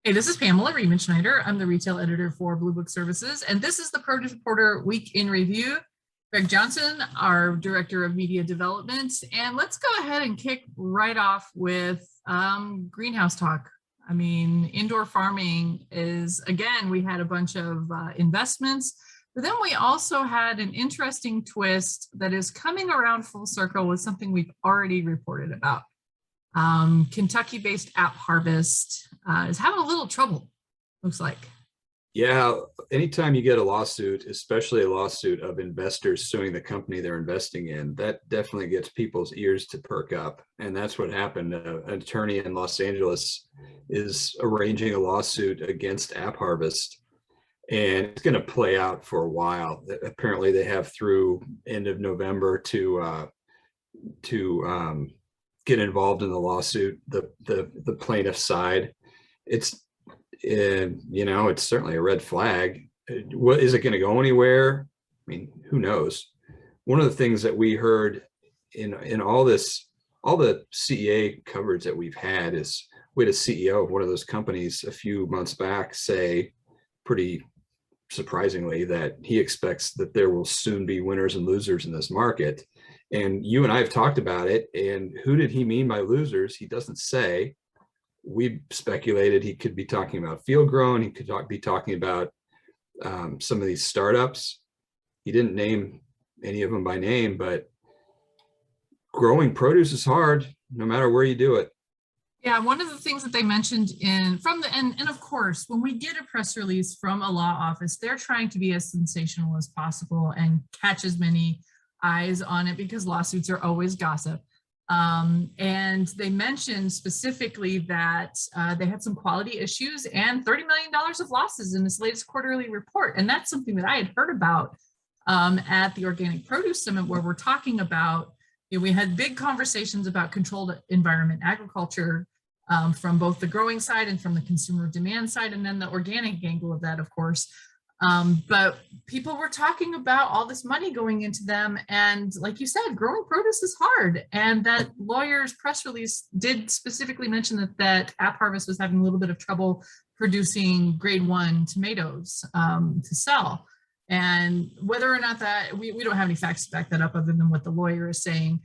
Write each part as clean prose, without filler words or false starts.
Hey, this is Pamela Schneider. I'm the retail editor for Blue Book Services, and this is the Produce Reporter Week in Review. Greg Johnson, our Director of Media Development, and let's go ahead and kick right off with greenhouse talk. I mean, indoor farming is, again, we had a bunch of investments, but then we also had an interesting twist that is coming around full circle with something we've already reported about. Kentucky-based AppHarvest is having a little trouble, looks like. Yeah, anytime you get a lawsuit, especially a lawsuit of investors suing the company they're investing in, that definitely gets people's ears to perk up. And that's what happened. An attorney in Los Angeles is arranging a lawsuit against AppHarvest, and it's going to play out for a while. Apparently, they have through end of November to get involved in the lawsuit. The plaintiff side, it's it's certainly a red flag. What is it going to go anywhere? I mean, who knows? One of the things that we heard in all the CEA coverage that we've had is we had a CEO of one of those companies a few months back say, pretty surprisingly, that he expects that there will soon be winners and losers in this market. And you and I have talked about it. And who did he mean by losers? He doesn't say. We speculated he could be talking about field grown. He could be talking about some of these startups. He didn't name any of them by name, but growing produce is hard no matter where you do it. Yeah, one of the things that they mentioned and of course, when we get a press release from a law office, they're trying to be as sensational as possible and catch as many eyes on it because lawsuits are always gossip. And they mentioned specifically that they had some quality issues and $30 million of losses in this latest quarterly report. And that's something that I had heard about at the Organic Produce Summit, where we're talking about, we had big conversations about controlled environment agriculture from both the growing side and from the consumer demand side, and then the organic angle of that, of course. But people were talking about all this money going into them. And like you said, growing produce is hard. And that lawyer's press release did specifically mention that AppHarvest was having a little bit of trouble producing grade 1 tomatoes to sell. And whether or not that, we don't have any facts to back that up other than what the lawyer is saying.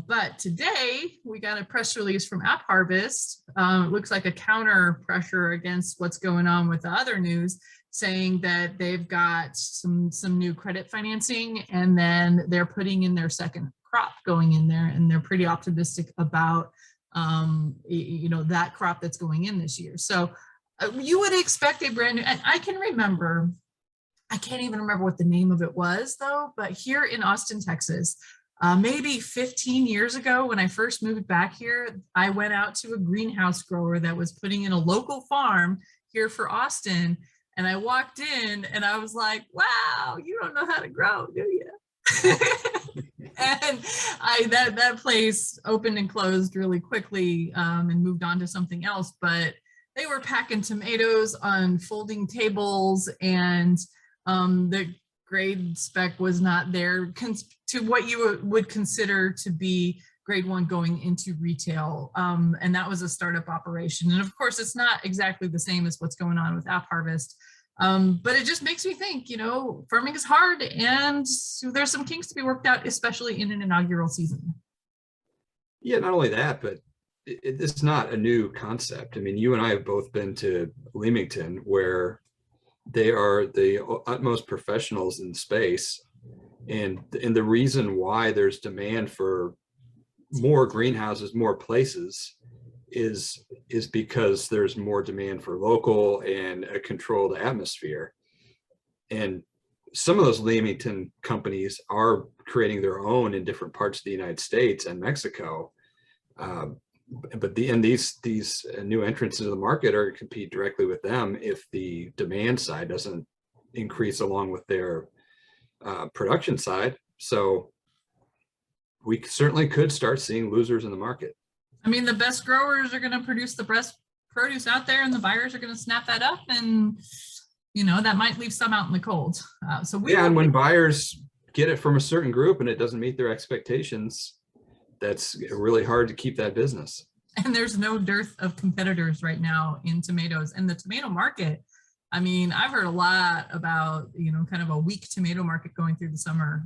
But today we got a press release from AppHarvest. It looks like a counter pressure against what's going on with the other news, saying that they've got some new credit financing, and then they're putting in their second crop going in there, and they're pretty optimistic about that crop that's going in this year. So you would expect a brand new, and I can't even remember what the name of it was though, but here in Austin, Texas, maybe 15 years ago when I first moved back here, I went out to a greenhouse grower that was putting in a local farm here for Austin. And I walked in and I was like, wow, you don't know how to grow, do you? And that place opened and closed really quickly and moved on to something else. But they were packing tomatoes on folding tables, and the grade spec was not there to what you would consider to be grade 1 going into retail. And that was a startup operation. And of course, it's not exactly the same as what's going on with AppHarvest. But it just makes me think, farming is hard and there's some kinks to be worked out, especially in an inaugural season. Yeah, not only that, but it's not a new concept. I mean, you and I have both been to Leamington, where they are the utmost professionals in space. And the reason why there's demand for more greenhouses, more places, is because there's more demand for local and a controlled atmosphere. And some of those Leamington companies are creating their own in different parts of the United States and Mexico. But these new entrants into the market are compete directly with them if the demand side doesn't increase along with their production side. So we certainly could start seeing losers in the market. I mean, the best growers are going to produce the best produce out there, and the buyers are going to snap that up, and that might leave some out in the cold. And when buyers get it from a certain group and it doesn't meet their expectations, that's really hard to keep that business. And there's no dearth of competitors right now in tomatoes. And the tomato market, I mean, I've heard a lot about, kind of a weak tomato market going through the summer.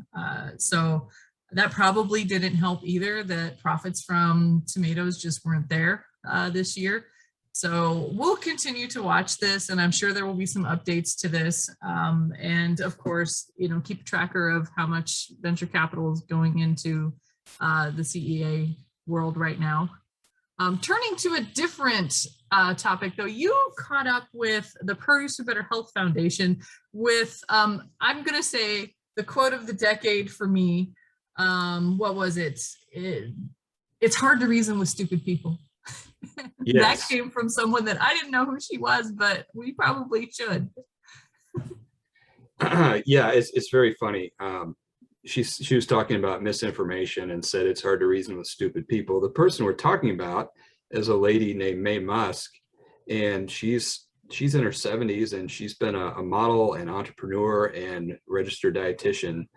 So that probably didn't help either, that profits from tomatoes just weren't there this year. So we'll continue to watch this, and I'm sure there will be some updates to this. And of course, keep a tracker of how much venture capital is going into the CEA world right now. Turning to a different topic, though, you caught up with the Produce for Better Health Foundation with, I'm going to say, the quote of the decade for me. What was it? It's hard to reason with stupid people. Yes. That came from someone that I didn't know who she was, but we probably should. Yeah, it's very funny. She was talking about misinformation and said it's hard to reason with stupid people. The person we're talking about is a lady named Mae Musk, and she's in her 70s, and she's been a model and entrepreneur and registered dietitian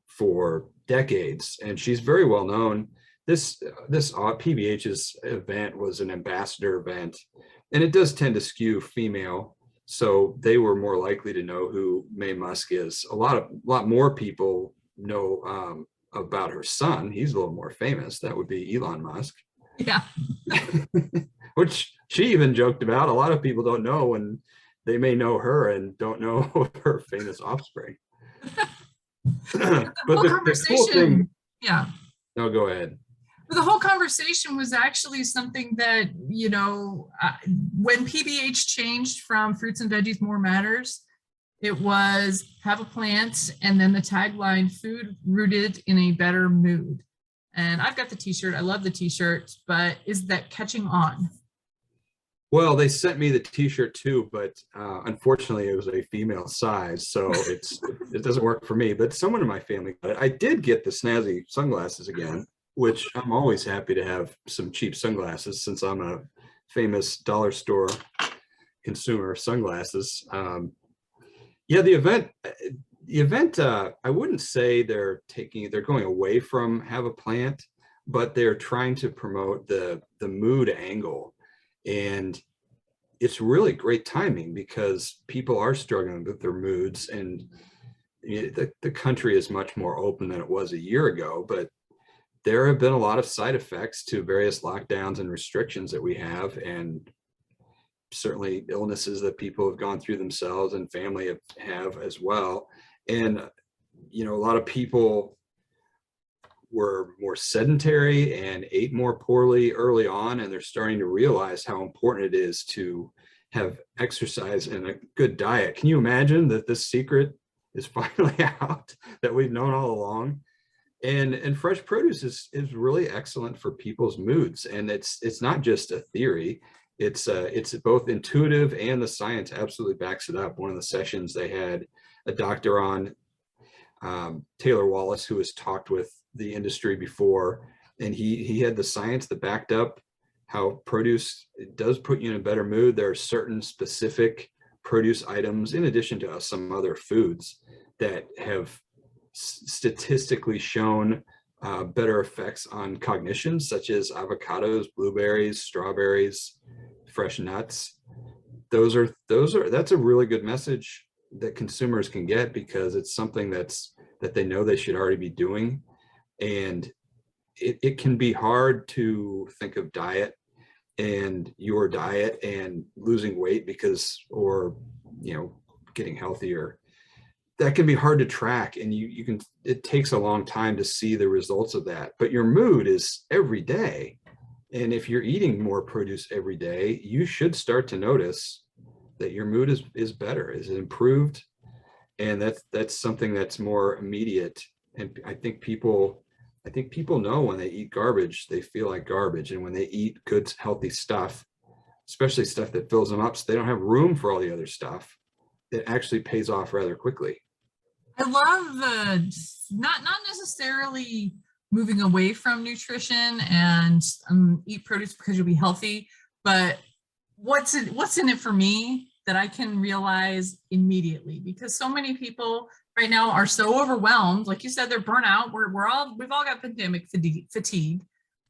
for decades, and she's very well known. This PBH's event was an ambassador event, and it does tend to skew female, so they were more likely to know who Mae Musk is. A lot more people know about her son. He's a little more famous. That would be Elon Musk. Yeah. Which she even joked about. A lot of people don't know, and they may know her and don't know her famous offspring. But the cool thing, yeah. No, go ahead. The whole conversation was actually something that, when PBH changed from fruits and veggies more matters, it was have a plant, and then the tagline, food rooted in a better mood. And I've got the t-shirt. I love the t-shirt, but is that catching on? Well, they sent me the t-shirt too, but unfortunately it was a female size, so it doesn't work for me, but someone in my family got it. I did get the snazzy sunglasses again, which I'm always happy to have some cheap sunglasses since I'm a famous dollar store consumer of sunglasses. Yeah, the event, I wouldn't say they're going away from have a plant, but they're trying to promote the mood angle. And it's really great timing because people are struggling with their moods, and the country is much more open than it was a year ago, but there have been a lot of side effects to various lockdowns and restrictions that we have, and certainly illnesses that people have gone through themselves and family have as well. And, a lot of people were more sedentary and ate more poorly early on, and they're starting to realize how important it is to have exercise and a good diet. Can you imagine that this secret is finally out that we've known all along? And fresh produce is really excellent for people's moods, and it's not just a theory. It's both intuitive, and the science absolutely backs it up. One of the sessions they had a doctor on, Taylor Wallace, who has talked with the industry before, and he had the science that backed up how produce does put you in a better mood. There are certain specific produce items, in addition to some other foods, that have statistically shown better effects on cognition, such as avocados, blueberries, strawberries, fresh nuts. That's a really good message that consumers can get, because it's something that they know they should already be doing. And it can be hard to think of diet and your diet and losing weight or getting healthier. That can be hard to track, and it takes a long time to see the results of that. But your mood is every day. And if you're eating more produce every day, you should start to notice that your mood is better, is improved. And that's something that's more immediate. And I think people know when they eat garbage, they feel like garbage. And when they eat good, healthy stuff, especially stuff that fills them up so they don't have room for all the other stuff, it actually pays off rather quickly. I love the not necessarily moving away from nutrition and eat produce because you'll be healthy, but what's in it for me that I can realize immediately, because so many people right now are so overwhelmed. Like you said, they're burnt out. We've all got pandemic fatigue.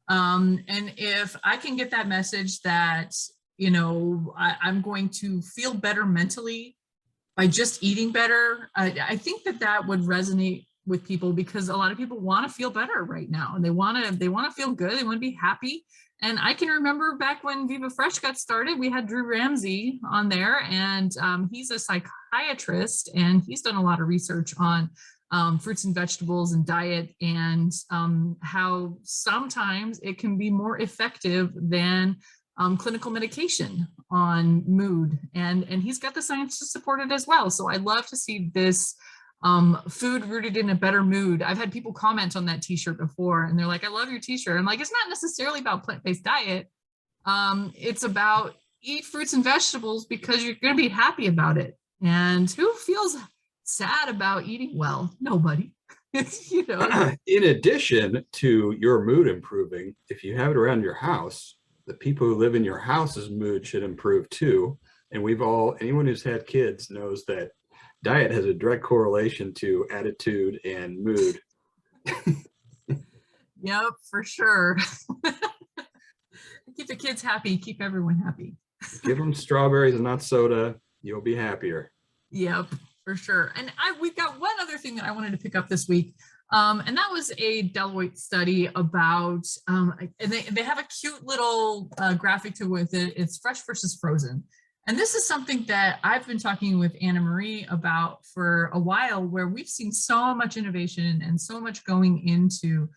And if I can get that message that, you know, I'm going to feel better mentally by just eating better, I think that that would resonate with people, because a lot of people want to feel better right now, and they want to feel good. They want to be happy. And I can remember back when Viva Fresh got started, we had Drew Ramsey on there, and he's a psychiatrist, and he's done a lot of research on fruits and vegetables and diet, and how sometimes it can be more effective than clinical medication on mood. And he's got the science to support it as well. So I love to see this food rooted in a better mood. I've had people comment on that t-shirt before, and they're like, I love your t-shirt. I'm like, it's not necessarily about plant-based diet. It's about eat fruits and vegetables because you're going to be happy about it. And who feels sad about eating well? Nobody. You know. In addition to your mood improving, if you have it around your house, the people who live in your house's mood should improve too. And anyone who's had kids knows that diet has a direct correlation to attitude and mood. Yep, for sure. Keep the kids happy, keep everyone happy. Give them strawberries and not soda, you'll be happier. Yep, for sure. And we've got one other thing that I wanted to pick up this week. And that was a Deloitte study about, and they have a cute little graphic to with it. It's fresh versus frozen. And this is something that I've been talking with Anna Marie about for a while, where we've seen so much innovation and so much going into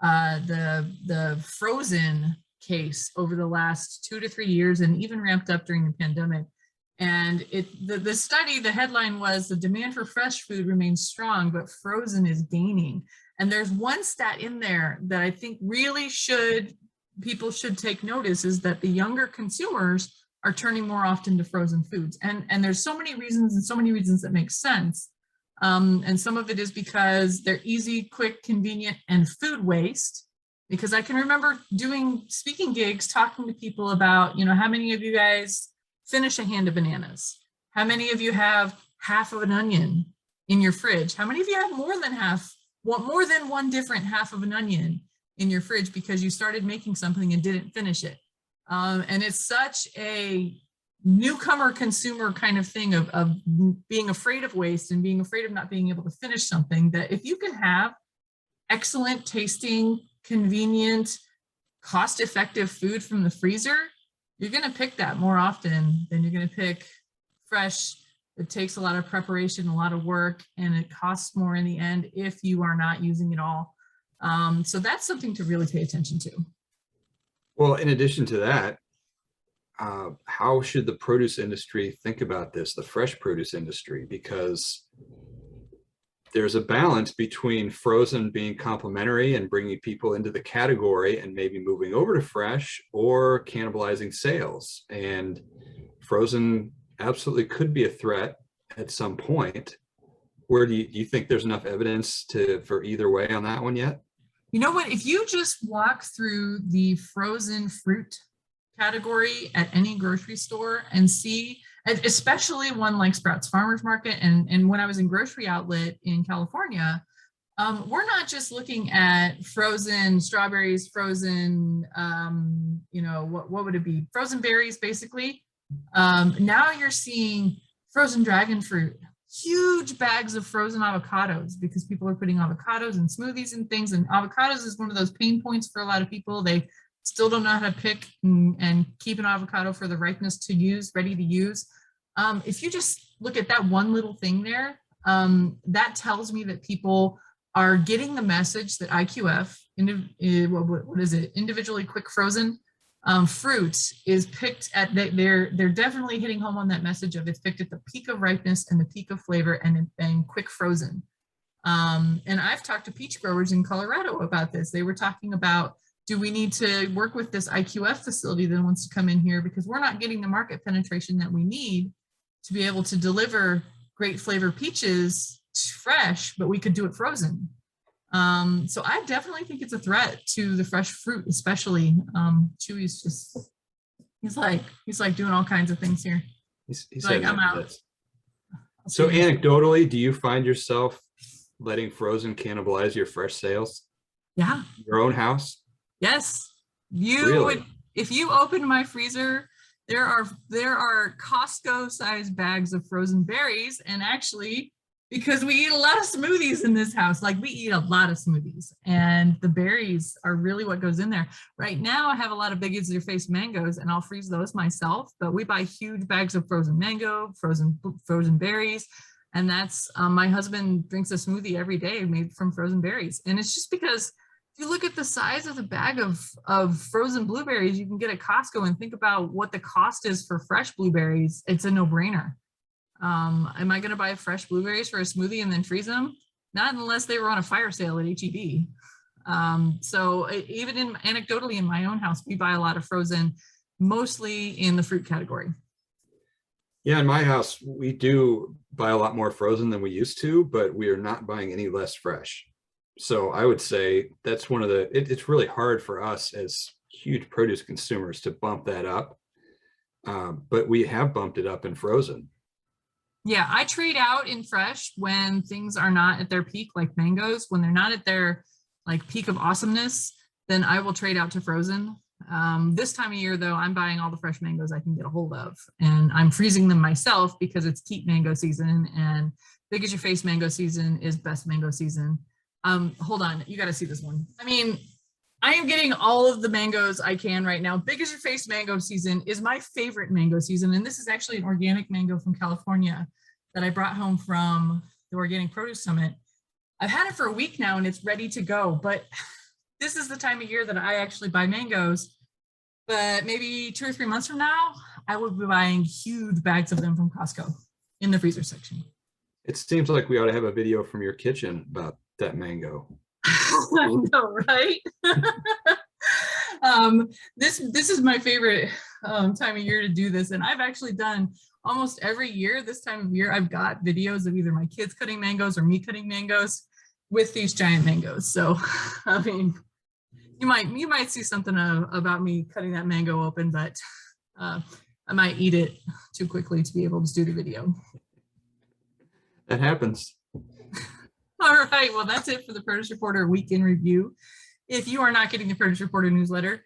the frozen case over the last 2 to 3 years, and even ramped up during the pandemic. And the study, the headline was, the demand for fresh food remains strong, but frozen is gaining. And there's one stat in there that I think really people should take notice, is that the younger consumers are turning more often to frozen foods. And there's so many reasons that make sense. And some of it is because they're easy, quick, convenient, and food waste. Because I can remember doing speaking gigs, talking to people about, you know, how many of you guys finish a hand of bananas? How many of you have half of an onion in your fridge? How many of you have more than one different half of an onion in your fridge because you started making something and didn't finish it? And it's such a newcomer consumer kind of thing of being afraid of waste and being afraid of not being able to finish something, that if you can have excellent tasting, convenient, cost-effective food from the freezer, you're going to pick that more often than you're going to pick fresh. It takes a lot of preparation, a lot of work, and it costs more in the end if you are not using it all. So that's something to really pay attention to. Well, in addition to that, how should the produce industry think about this, the fresh produce industry? Because there's a balance between frozen being complementary and bringing people into the category and maybe moving over to fresh, or cannibalizing sales. And frozen absolutely could be a threat at some point. Where do you think there's enough evidence for either way on that one yet? You know what, if you just walk through the frozen fruit category at any grocery store and see, especially one like Sprouts Farmers Market, and when I was in Grocery Outlet in California, we're not just looking at frozen strawberries, frozen, you know, what would it be? Frozen berries, basically. Now you're seeing frozen dragon fruit, huge bags of frozen avocados, because people are putting avocados in smoothies and things. And avocados is one of those pain points for a lot of people. They still don't know how to pick and keep an avocado for the ripeness to use, ready to use. If you just look at that one little thing there, that tells me that people are getting the message that IQF, what is it? Individually quick frozen fruit is picked at, they're definitely hitting home on that message of it's picked at the peak of ripeness and the peak of flavor and quick frozen. And I've talked to peach growers in Colorado about this. They were talking about, do we need to work with this IQF facility that wants to come in here, because we're not getting the market penetration that we need to be able to deliver great flavor peaches fresh, but we could do it frozen. So I definitely think it's a threat to the fresh fruit, especially. Chewy's just, he's like doing all kinds of things here. He's like, I'm out. So anecdotally, do you find yourself letting frozen cannibalize your fresh sales? Yeah. Your own house? Yes. You would, Really? if you open my freezer, there are Costco sized bags of frozen berries. And actually, because we eat a lot of smoothies in this house, like we eat a lot of smoothies, and the berries are really what goes in there. Right now, I have a lot of Big Is Your Face mangoes, and I'll freeze those myself. But we buy huge bags of frozen mango, frozen berries, and that's my husband drinks a smoothie every day made from frozen berries. And it's just because if you look at the size of the bag of frozen blueberries you can get at Costco and think about what the cost is for fresh blueberries, it's a no-brainer. Am I going to buy fresh blueberries for a smoothie and then freeze them? Not unless they were on a fire sale at HEB. So even anecdotally in my own house, we buy a lot of frozen, mostly in the fruit category. Yeah, in my house, we do buy a lot more frozen than we used to, but we are not buying any less fresh. So I would say that's one of it's really hard for us as huge produce consumers to bump that up. But we have bumped it up in frozen. Yeah, I trade out in fresh when things are not at their peak, like mangoes. When they're not at their like peak of awesomeness, then I will trade out to frozen. This time of year, though, I'm buying all the fresh mangoes I can get a hold of, and I'm freezing them myself because it's keep mango season, and Big as Your Face mango season is best mango season. Hold on, you got to see this one. I mean, I am getting all of the mangoes I can right now. Big as Your Face mango season is my favorite mango season. And this is actually an organic mango from California that I brought home from the Organic Produce Summit. I've had it for a week now and it's ready to go, but this is the time of year that I actually buy mangoes. But maybe 2 or 3 months from now, I will be buying huge bags of them from Costco in the freezer section. It seems like we ought to have a video from your kitchen about that mango. I know, right? This is my favorite time of year to do this, and I've actually done almost every year this time of year. I've got videos of either my kids cutting mangoes or me cutting mangoes with these giant mangoes. So, I mean, you might see something about me cutting that mango open, but I might eat it too quickly to be able to do the video. That happens. All right, well, that's it for the Produce Reporter Week in Review. If you are not getting the Produce Reporter newsletter,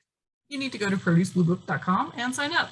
you need to go to producebluebook.com and sign up.